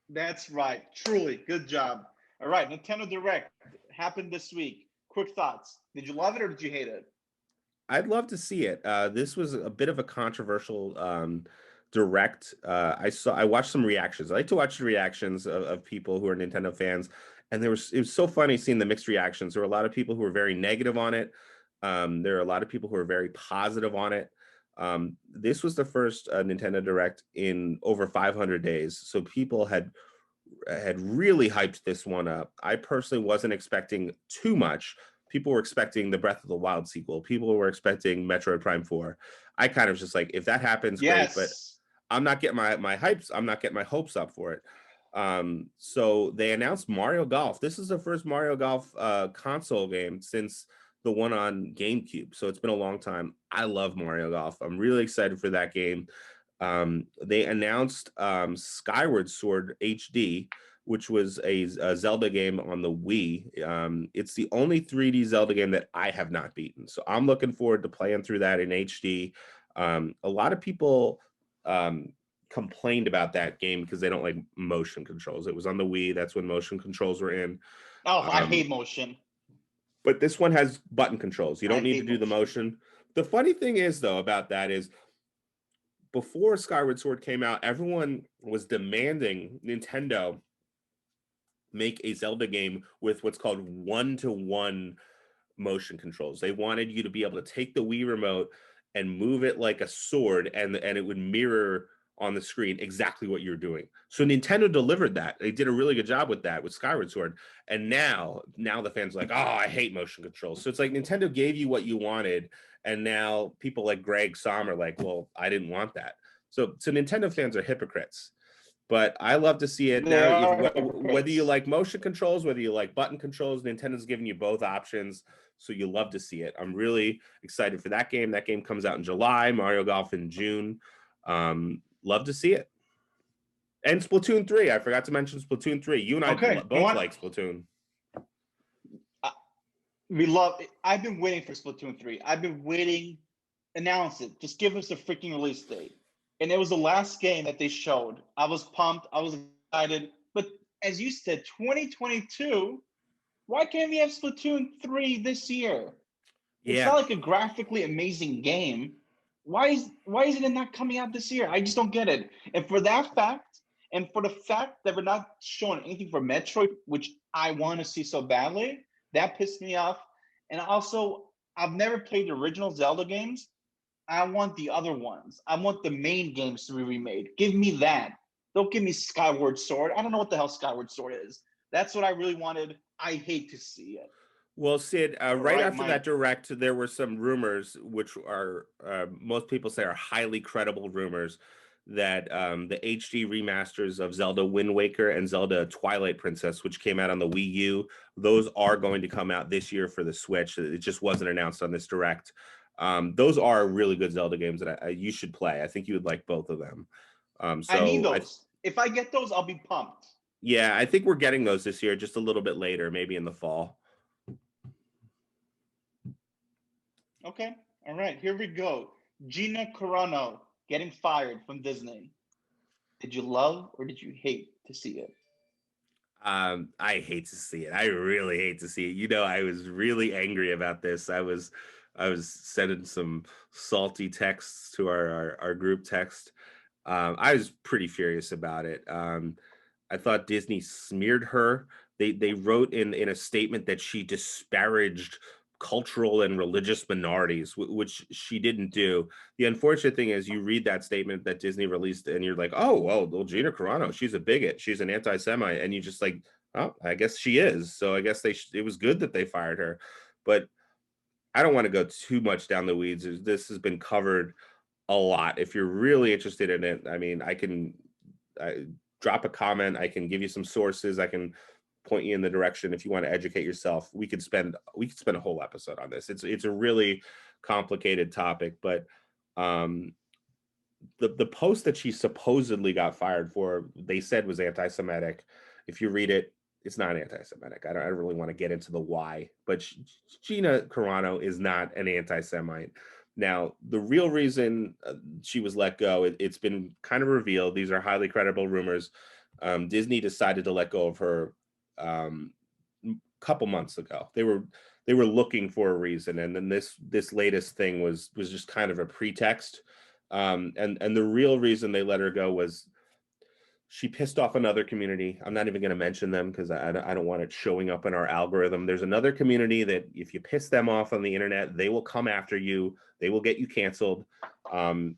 That's right. Truly. Good job. All right. Nintendo Direct happened this week. Quick thoughts. Did you love it or did you hate it? I'd love to see it. This was a bit of a controversial direct. I watched some reactions. I like to watch the reactions of people who are Nintendo fans, and it was so funny seeing the mixed reactions. There were a lot of people who were very negative on it. There are a lot of people who are very positive on it. This was the first Nintendo Direct in over 500 days, so people had really hyped this one up. I personally wasn't expecting too much. People were expecting the Breath of the Wild sequel. People were expecting Metroid Prime 4. I kind of was just like, if that happens, great, but Yes. I'm not getting my hypes. I'm not getting my hopes up for it. So they announced Mario Golf. This is the first Mario Golf console game since the one on GameCube. So it's been a long time. I love Mario Golf. I'm really excited for that game. They announced Skyward Sword HD, which was a Zelda game on the Wii. It's the only 3D Zelda game that I have not beaten. So I'm looking forward to playing through that in HD. A lot of people complained about that game because they don't like motion controls. It was on the Wii. That's when motion controls were in. Oh, I hate motion. But this one has button controls. You don't need to do the motion. The funny thing is, though, about that is before Skyward Sword came out, everyone was demanding Nintendo make a Zelda game with what's called one-to-one motion controls. They wanted you to be able to take the Wii remote and move it like a sword, and it would mirror on the screen exactly what you're doing. So Nintendo delivered that. They did a really good job with that with Skyward Sword. And now the fans are like, oh, I hate motion controls. So it's like Nintendo gave you what you wanted, and now people like Greg Somm are like, well, I didn't want that. So Nintendo fans are hypocrites. But I love to see it now. Whether you like motion controls, whether you like button controls, Nintendo's giving you both options. So you love to see it. I'm really excited for that game. That game comes out in July, Mario Golf in June. Love to see it. And Splatoon 3. I forgot to mention Splatoon 3. You and I both like Splatoon. We love it. I've been waiting for Splatoon 3. I've been waiting. Announce it. Just give us a freaking release date. And it was the last game that they showed. I was pumped. I was excited. But as you said, 2022, why can't we have Splatoon 3 this year? Yeah. It's not like a graphically amazing game. Why isn't it not coming out this year? I just don't get it. And for that fact, and for the fact that we're not showing anything for Metroid, which I want to see so badly, that pissed me off. And also, I've never played the original Zelda games. I want the other ones. I want the main games to be remade. Give me that. Don't give me Skyward Sword. I don't know what the hell Skyward Sword is. That's what I really wanted. I hate to see it. Well, Sid, right after that direct, there were some rumors, which are most people say are highly credible rumors, that the HD remasters of Zelda Wind Waker and Zelda Twilight Princess, which came out on the Wii U, those are going to come out this year for the Switch. It just wasn't announced on this direct. Those are really good Zelda games that you should play. I think you would like both of them. So I need those. If I get those, I'll be pumped. Yeah, I think we're getting those this year, just a little bit later, maybe in the fall. Okay. All right. Here we go. Gina Carano getting fired from Disney. Did you love or did you hate to see it? I hate to see it. I really hate to see it. You know, I was really angry about this. I was sending some salty texts to our group text. I was pretty furious about it. I thought Disney smeared her. They wrote in a statement that she disparaged cultural and religious minorities, which she didn't do. The unfortunate thing is you read that statement that Disney released and you're like, oh, well, Gina Carano, she's a bigot. She's an anti-Semite. And you just like, oh, I guess she is. So I guess it was good that they fired her. But I don't want to go too much down the weeds. This has been covered a lot. If you're really interested in it, I mean, I drop a comment. I can give you some sources. I can point you in the direction if you want to educate yourself. We could spend a whole episode on this. It's a really complicated topic, but the post that she supposedly got fired for, they said was anti-Semitic. If you read it, it's not anti-Semitic. I don't really want to get into the why, but Gina Carano is not an anti-Semite. Now, the real reason she was let go, it's been kind of revealed. These are highly credible rumors. Disney decided to let go of her a couple months ago. They were looking for a reason, and then this latest thing was just kind of a pretext. And the real reason they let her go was she pissed off another community. I'm not even going to mention them because I don't want it showing up in our algorithm. There's another community that if you piss them off on the internet, they will come after you. They will get you canceled. So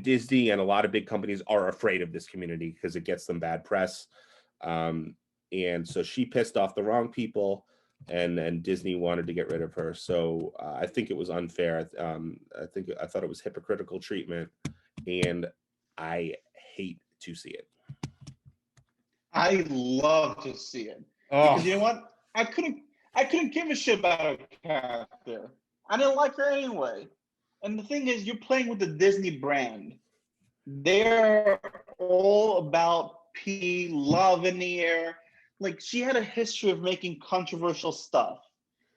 Disney and a lot of big companies are afraid of this community because it gets them bad press. And so she pissed off the wrong people, and Disney wanted to get rid of her. So I think it was unfair. I thought it was hypocritical treatment, and I hate to see it. I love to see it Oh, because you know what? I couldn't give a shit about her character. I didn't like her anyway. And the thing is, you're playing with the Disney brand. They're all about love in the air. Like she had a history of making controversial stuff.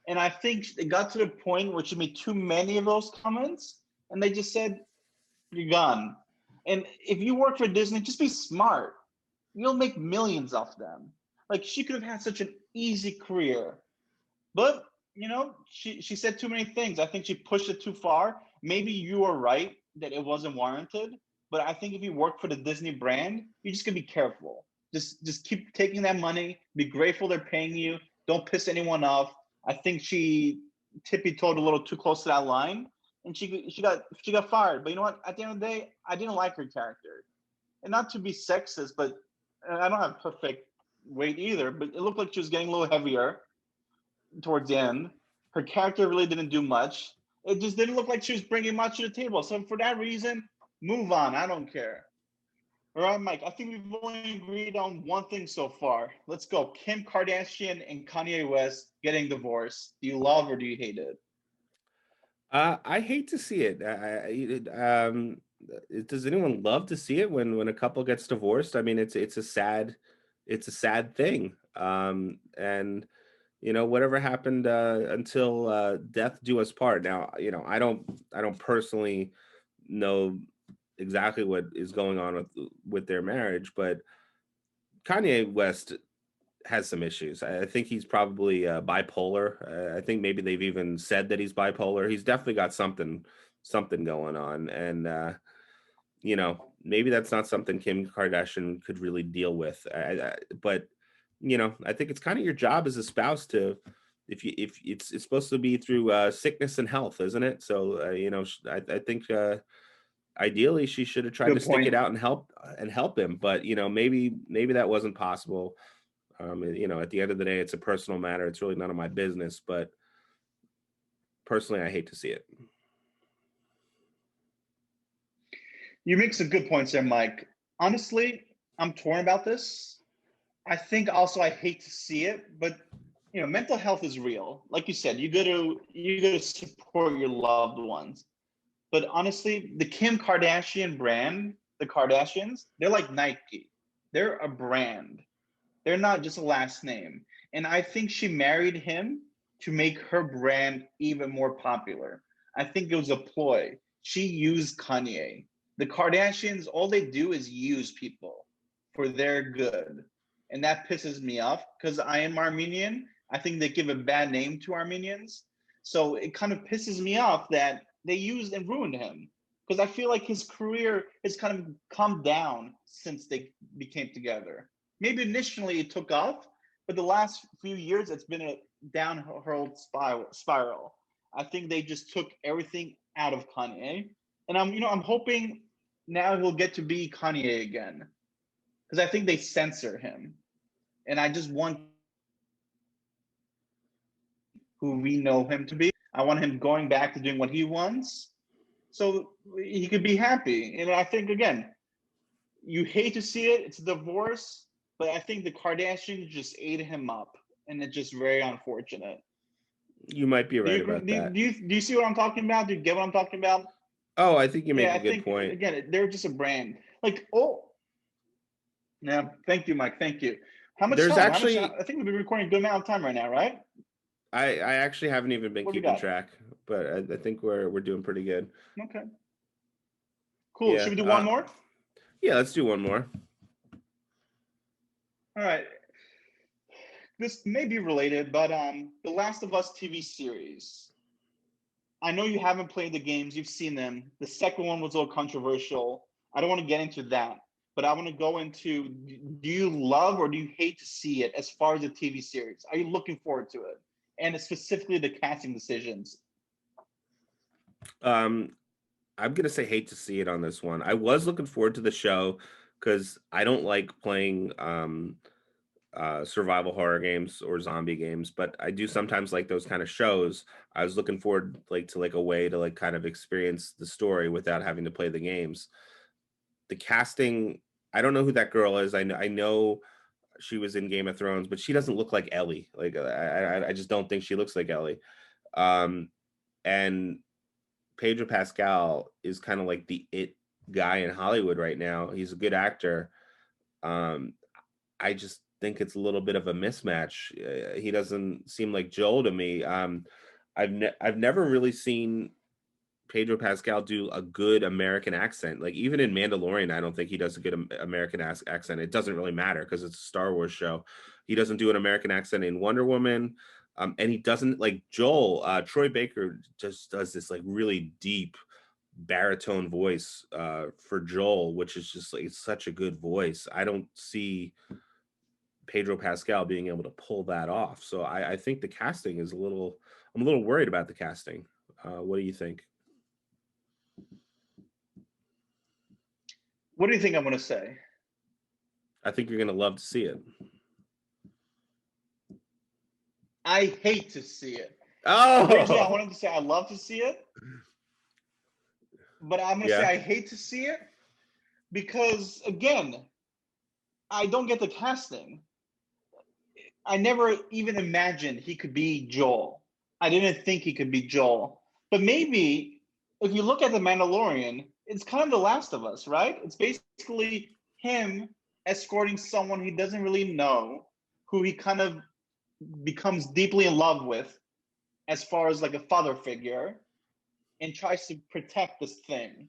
And I think it got to the point where she made too many of those comments and they just said, you're gone. And if you work for Disney, just be smart. You'll make millions off them. Like she could have had such an easy career. But she said too many things. I think she pushed it too far. Maybe you are right that it wasn't warranted. But I think if you work for the Disney brand, you just gotta be careful. Just keep taking that money. Be grateful they're paying you. Don't piss anyone off. I think she tippy-toed a little too close to that line, and she got fired. But you know what? At the end of the day, I didn't like her character, and not to be sexist, but I don't have perfect weight either. But it looked like she was getting a little heavier towards the end. Her character really didn't do much. It just didn't look like she was bringing much to the table. So for that reason, move on. I don't care. All right, Mike. I think we've only agreed on one thing so far. Let's go. Kim Kardashian and Kanye West getting divorced. Do you love or do you hate it? I hate to see it. Does anyone love to see it when a couple gets divorced? I mean, it's a sad thing. And whatever happened until death do us part. Now, I don't personally know exactly what is going on with their marriage, but Kanye West has some issues. I think he's probably bipolar. I think maybe they've even said that he's bipolar. He's definitely got something going on, and maybe that's not something Kim Kardashian could really deal with. But I think it's kind of your job as a spouse to, if it's supposed to be through sickness and health, isn't it? So I think ideally she should have tried to Good stick it point. out and help him, but maybe that wasn't possible. At the end of the day, it's a personal matter. It's really none of my business, but personally, I hate to see it. You make some good points there, Mike. Honestly, I'm torn about this. I think also I hate to see it, but mental health is real. Like you said, you gotta support your loved ones. But honestly, the Kim Kardashian brand, the Kardashians, they're like Nike. They're a brand. They're not just a last name. And I think she married him to make her brand even more popular. I think it was a ploy. She used Kanye. The Kardashians, all they do is use people for their good. And that pisses me off because I am Armenian. I think they give a bad name to Armenians. So it kind of pisses me off that they used and ruined him because I feel like his career has kind of come down since they became together. Maybe initially it took off, but the last few years it's been a downhill spiral. I think they just took everything out of Kanye, and I'm hoping now he'll get to be Kanye again because I think they censor him, and I just want who we know him to be. I want him going back to doing what he wants, so he could be happy. And I think again, you hate to see it. It's a divorce, but I think the Kardashians just ate him up, and it's just very unfortunate. You might be Do you right agree? about that. Do you see what I'm talking about? Do you get what I'm talking about? Oh, I think you make Yeah, a I good think point. again they're just a brand. Like, oh, yeah. Thank you, Mike. Thank you. How much There's time? How much? actually, I think we've been recording a good amount of time right now, right? I actually haven't even been What do we keeping got? track, but I think we're doing pretty good. Okay, cool. Yeah. Should we do one more? Yeah. Let's do one more. All right. This may be related, but The Last of Us TV series. I know you haven't played the games, you've seen them. The second one was a little controversial. I don't want to get into that, but I want to go into, do you love or do you hate to see it as far as the TV series? Are you looking forward to it? And specifically the casting decisions. Um, I'm gonna say hate to see it on this one. I was looking forward to the show because I don't like playing survival horror games or zombie games, but I do sometimes like those kind of shows. I was looking forward to a way to kind of experience the story without having to play the games. The casting I don't know who that girl is. I know she was in Game of Thrones, but she doesn't look like Ellie. Like I just don't think she looks like Ellie. Um, and Pedro Pascal is kind of like the it guy in Hollywood right now. He's a good actor. Um, I just think it's a little bit of a mismatch. He doesn't seem like Joel to me. I've never really seen Pedro Pascal do a good American accent. Like even in Mandalorian, I don't think he does a good American accent. It doesn't really matter because it's a Star Wars show. He doesn't do an American accent in Wonder Woman, and he doesn't like Joel. Troy Baker just does this like really deep baritone voice for Joel, which is just like it's such a good voice. I don't see Pedro Pascal being able to pull that off. So I think the casting is I'm a little worried about the casting. What do you think? What do you think I'm going to say? I think you're going to love to see it. I hate to see it. Oh! Originally, I wanted to say I love to see it. But I'm going to say I hate to see it because, again, I don't get the casting. I never even imagined he could be Joel. I didn't think he could be Joel. But maybe if you look at The Mandalorian, it's kind of The Last of Us, right? It's basically him escorting someone he doesn't really know, who he kind of becomes deeply in love with as far as like a father figure, and tries to protect this thing.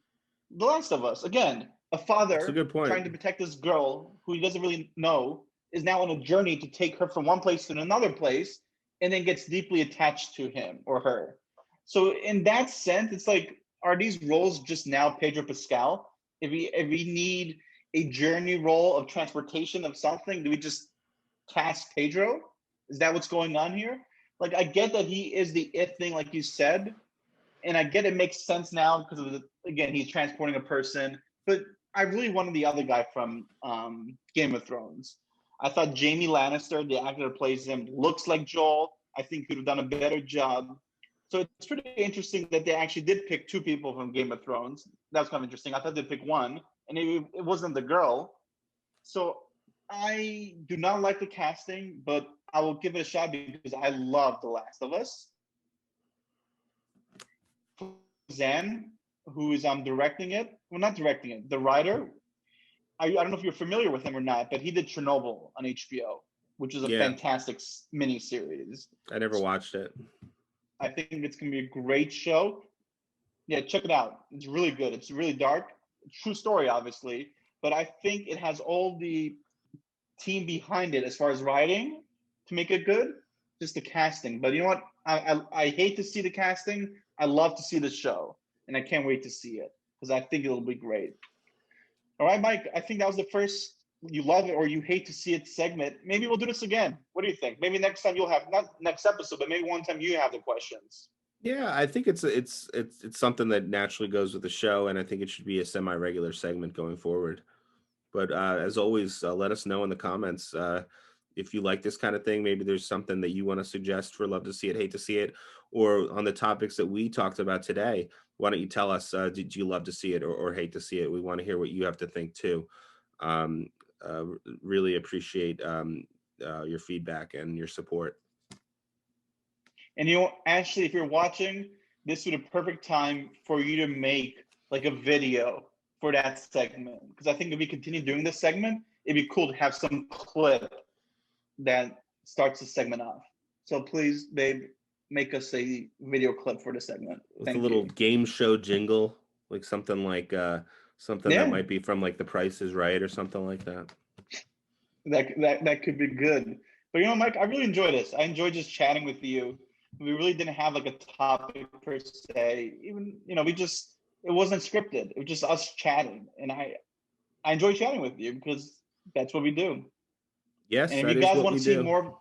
The Last of Us, again, a father trying to protect this girl who he doesn't really know is now on a journey to take her from one place to another place and then gets deeply attached to him or her. So in that sense, it's like, are these roles just now Pedro Pascal? If we need a journey role of transportation of something, do we just cast Pedro? Is that what's going on here? Like, I get that he is the it thing, like you said, and I get it makes sense now because of again, he's transporting a person. But I really wanted the other guy from Game of Thrones. I thought Jaime Lannister, the actor that plays him, looks like Joel. I think he would have done a better job. So it's pretty interesting that they actually did pick two people from Game of Thrones. That was kind of interesting. I thought they'd pick one, and it wasn't the girl. So I do not like the casting, but I will give it a shot because I love The Last of Us. Zan, who is directing it, well, not directing it, the writer. I don't know if you're familiar with him or not, but he did Chernobyl on HBO, which is a fantastic mini series. I never watched it. I think it's going to be a great show. Yeah, check it out. It's really good. It's really dark. True story, obviously, but I think it has all the team behind it as far as writing to make it good. Just the casting. But you know what? I hate to see the casting. I love to see the show, and I can't wait to see it because I think it'll be great. All right, Mike, I think that was the first you love it or you hate to see it segment. Maybe we'll do this again. What do you think? Maybe next time you'll have, not next episode, but maybe one time you have the questions. Yeah, I think it's something that naturally goes with the show, and I think it should be a semi-regular segment going forward. But as always, let us know in the comments if you like this kind of thing. Maybe there's something that you want to suggest for Love to See It, Hate to See It, or on the topics that we talked about today. Why don't you tell us, did you love to see it or hate to see it? We want to hear what you have to think too. Really appreciate your feedback and your support. And you know, Ashley, if you're watching, this would be a perfect time for you to make like a video for that segment. Because I think if we continue doing this segment, it'd be cool to have some clip that starts the segment off. So please, babe, make us a video clip for the segment. With a little game show jingle, like something that might be from like The Price is Right or something like that. That could be good. But you know, Mike, I really enjoyed this. I enjoyed just chatting with you. We really didn't have like a topic per se. Even, you know, it wasn't scripted. It was just us chatting. And I enjoy chatting with you because that's what we do. Yes, and if you guys want to see more,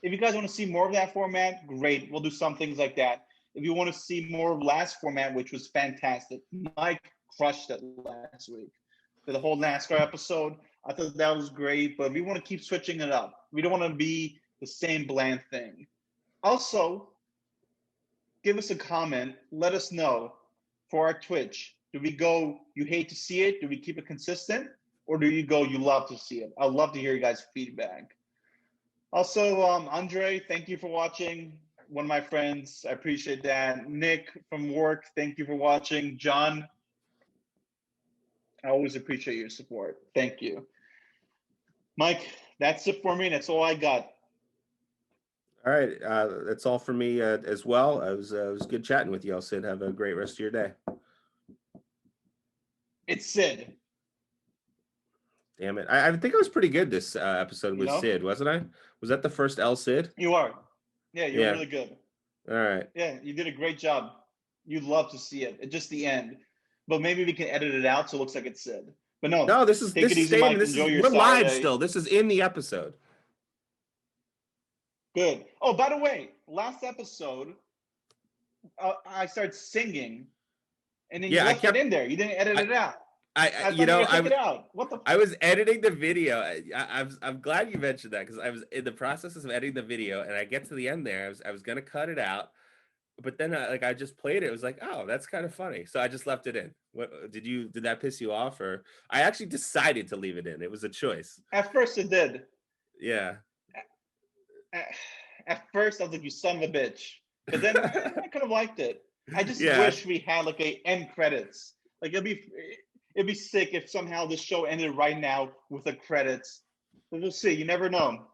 if you guys want to see more of that format, great. We'll do some things like that. If you want to see more of last format, which was fantastic, Mike crushed it last week for the whole NASCAR episode. I thought that was great, but we want to keep switching it up. We don't want to be the same bland thing. Also, give us a comment. Let us know for our Twitch. Do we go, you hate to see it? Do we keep it consistent? or do you go, you love to see it? I'd love to hear you guys' feedback. Also, Andre, thank you for watching. One of my friends, I appreciate that. Nick from work, thank you for watching. John, I always appreciate your support. Thank you. Mike, that's it for me. That's all I got. All right, that's all for me as well. It was good chatting with you all, Sid. Have a great rest of your day. It's Sid. Damn it. I think I was pretty good this episode with Sid, wasn't I? Was that the first L Sid? You are. Yeah, you're really good. All right. Yeah, you did a great job. You'd love to see it. It's just the end. But maybe we can edit it out so it looks like it's Sid. But no, this is easy, Mike. We're live still. This is in the episode. Good. Oh, by the way, last episode, I started singing, and then you left it in there. You didn't edit it out. I was editing the video. I'm glad you mentioned that because I was in the process of editing the video, and I get to the end there. I was gonna cut it out, but then I just played it. It was like, oh, that's kind of funny, so I just left it in. What did that piss you off, or I actually decided to leave it in? It was a choice. At first, it did. Yeah. At first, I was like, "You son of a bitch," but then I kind of liked it. I just wish we had like a end credits. Like it'd be sick if somehow this show ended right now with the credits. But we'll see. You never know.